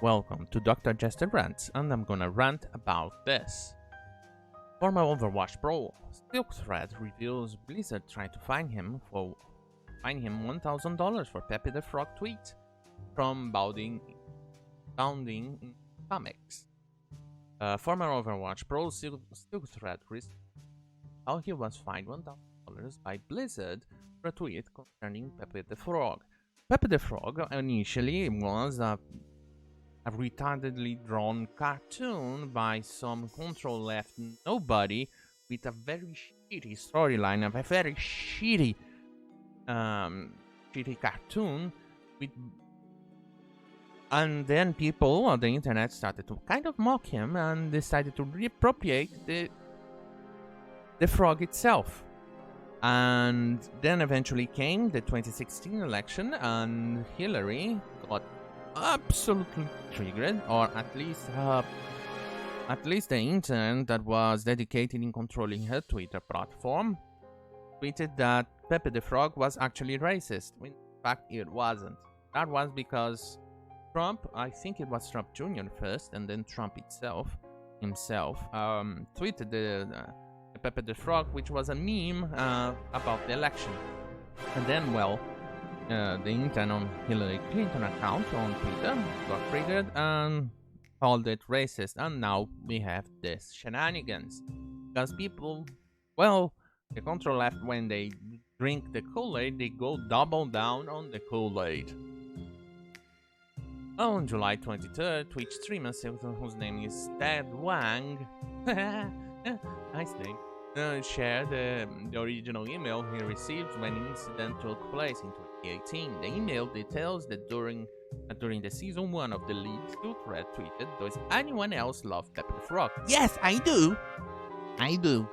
Welcome to Dr. Jester Rants, and I'm gonna rant about this. Former Overwatch pro Silk Thread reveals Blizzard tried to fine him $1,000 for Pepe the Frog tweet from bounding in comics. Former Overwatch pro Silk Thread how he was fined $1,000 by Blizzard for a tweet concerning Pepe the Frog. Pepe the Frog initially was a retardedly drawn cartoon by some control-left nobody with a very shitty storyline of a very shitty cartoon and then people on the internet started to kind of mock him and decided to reappropriate the frog itself. And then eventually came the 2016 election and Hillary got absolutely triggered, or at least the intern that was dedicated in controlling her Twitter platform tweeted that Pepe the Frog was actually racist. In fact, it wasn't. That was because Trump, I think it was Trump Jr. first, and then Trump himself tweeted the Pepe the Frog, which was a meme about the election. And then, well, the intern on Hillary Clinton account on Twitter got triggered and called it racist, and now we have this shenanigans. Because people, well, the control left, when they drink the Kool-Aid, they go double down on the Kool-Aid. On July 23rd, Twitch streamer whose name is Ted Wang, nice name, shared the original email he received when the incident took place in 2018. The email details that during the season 1 of the league, Silk Thread tweeted, "Does anyone else love Pepe the Frog?" Yes, I do! I do.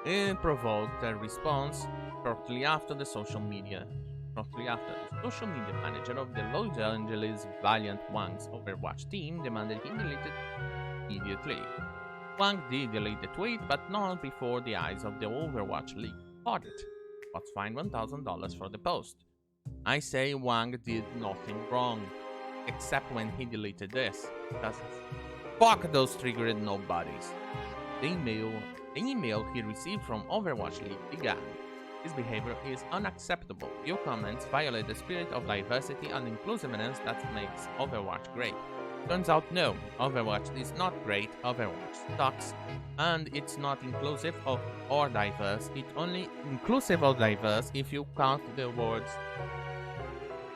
It provoked a response shortly after the social media manager of the Los Angeles Valiant Wang's Overwatch team demanded he deleted immediately. Wang did delete the tweet, but not before the eyes of the Overwatch League caught it. Was fined $1,000 for the post. I say Wang did nothing wrong, except when he deleted this. Because fuck those triggered nobodies. The email he received from Overwatch League began, "This behavior is unacceptable. Your comments violate the spirit of diversity and inclusiveness that makes Overwatch great." Turns out no, Overwatch is not great, Overwatch sucks, and it's not inclusive or diverse. It's only inclusive or diverse if you count the words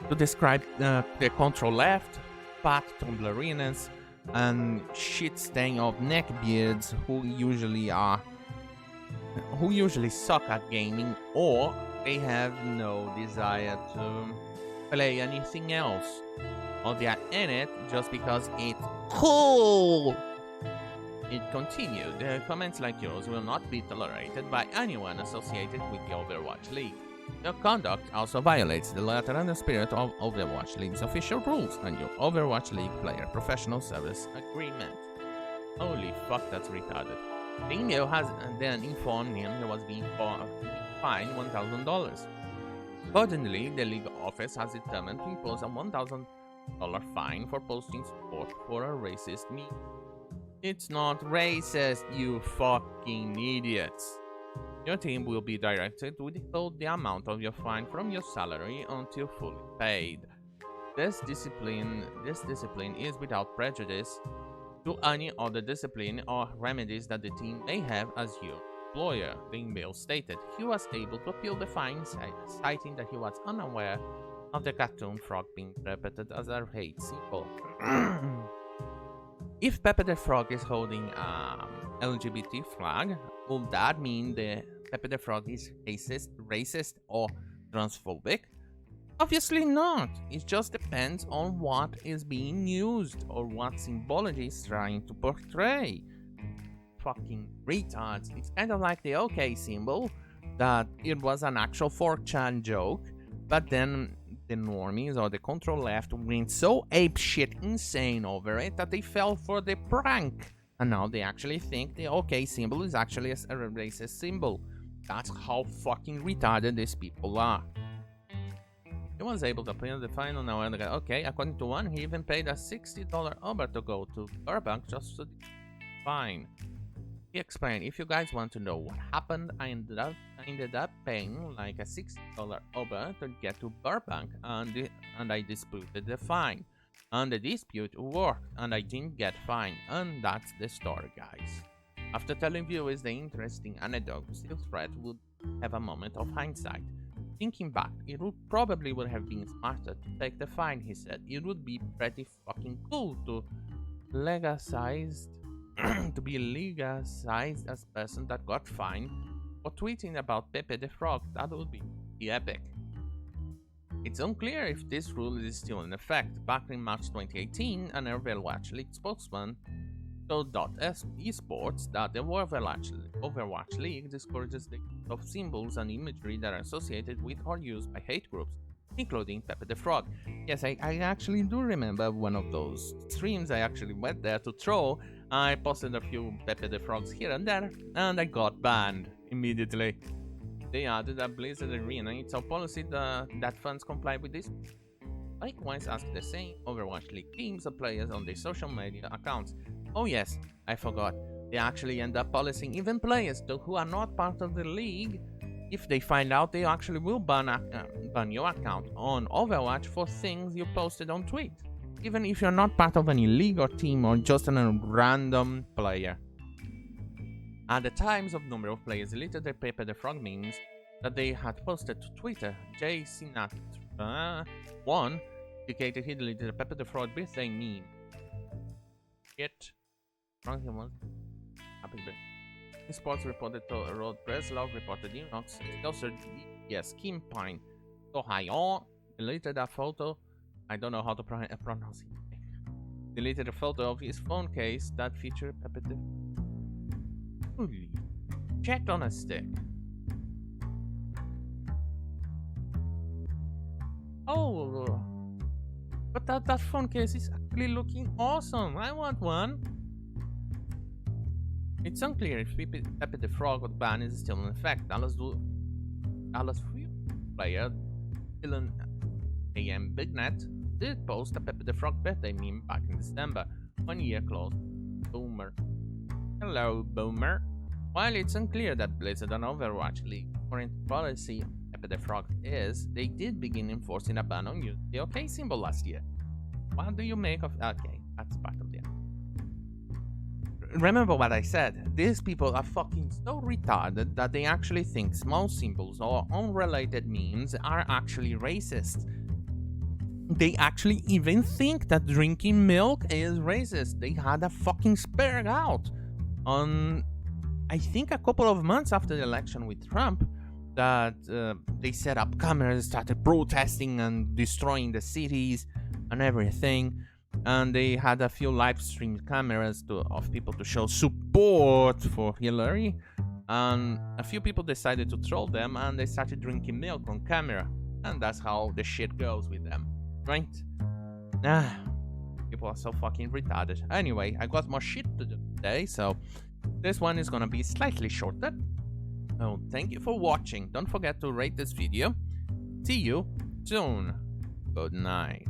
to describe the control left, fat tumbleriness, and shit stain of neckbeards who usually suck at gaming, or they have no desire to play anything else, or they are in it just because it's cool. It continued, comments like yours will not be tolerated by anyone associated with the Overwatch League. Your conduct also violates the letter and the spirit of Overwatch League's official rules and your Overwatch League player professional service agreement. Holy fuck, that's retarded. The email has then informed him he was being fined $1,000. Accordingly, the league office has determined to impose a $1,000 fine for posting support for a racist meme. It's not racist, you fucking idiots. Your team will be directed to withhold the amount of your fine from your salary until fully paid. This discipline is without prejudice to any other discipline or remedies that the team may have as your employer, the email stated. He was able to appeal the fine, citing that he was unaware of the cartoon frog being interpreted as a hate symbol. If Pepe the Frog is holding a LGBT flag, will that mean the Pepe the Frog is racist, or transphobic? Obviously not. It just depends on what is being used or what symbology is trying to portray. Fucking retards. It's kind of like the OK symbol, that it was an actual 4chan joke, but then the normies or the control left went so apeshit insane over it that they fell for the prank. And now they actually think the OK symbol is actually a racist symbol. That's how fucking retarded these people are. He was able to appeal the final now and again. Okay, according to one, he even paid a $60 Uber to go to Burbank just to fine. He explained, if you guys want to know what happened, I ended up paying like a $60 Uber to get to Burbank, and I disputed the fine. And the dispute worked, and I didn't get fined, and that's the story, guys. After telling viewers the interesting anecdote, still Fred would have a moment of hindsight. Thinking back, it would have been smarter to take the fine, he said. It would be pretty fucking cool to be legalized as person that got fined for tweeting about Pepe the Frog. That would be epic. It's unclear if this rule is still in effect. Back in March 2018, an Overwatch League spokesman told Esports that the Overwatch League discourages the use of symbols and imagery that are associated with or used by hate groups, including Pepe the Frog. Yes, I actually do remember one of those streams. I actually went there to troll. I posted a few Pepe the Frogs here and there, and I got banned immediately. They added a Blizzard Arena. It's our policy that fans comply with this. Likewise, ask the same Overwatch League teams or players on their social media accounts. Oh yes, I forgot. They actually end up policing even players who are not part of the league. If they find out, they actually will ban your account on Overwatch for things you posted on Tweet, even if you're not part of any league or team or just a random player. At the times of number of players deleted their Pepe the Frog memes that they had posted to Twitter, Jay Sinatra1 indicated he deleted the Pepe the Frog birthday meme. Yet, happy birthday. Sports reported to Road Breslov reported Inox, yes, Kim Pine, Ohio, deleted a photo. I don't know how to pronounce it. Deleted a photo of his phone case that featured Pepe the Holy checked on a stick. Oh, but that phone case is actually looking awesome. I want one. It's unclear if Pepe the Frog ban is still in effect. Dallas player Dylan AM Bignet did post a Pepe the Frog birthday meme back in December, 1 year close. Boomer. Hello, Boomer. While it's unclear that Blizzard and Overwatch League current policy Pepe the Frog is, they did begin enforcing a ban on using the OK symbol last year. What do you make of that? Okay, that's part of the end. Remember what I said, these people are fucking so retarded that they actually think small symbols or unrelated memes are actually racist. They actually even think that drinking milk is racist. They had a fucking spark out on, I think, a couple of months after the election with Trump, that they set up cameras, started protesting and destroying the cities and everything. And they had a few live stream cameras of people to show support for Hillary. And a few people decided to troll them and they started drinking milk on camera. And that's how the shit goes with them, right? People are so fucking retarded. Anyway, I got more shit to do today, so this one is gonna be slightly shorter. So thank you for watching. Don't forget to rate this video. See you soon. Good night.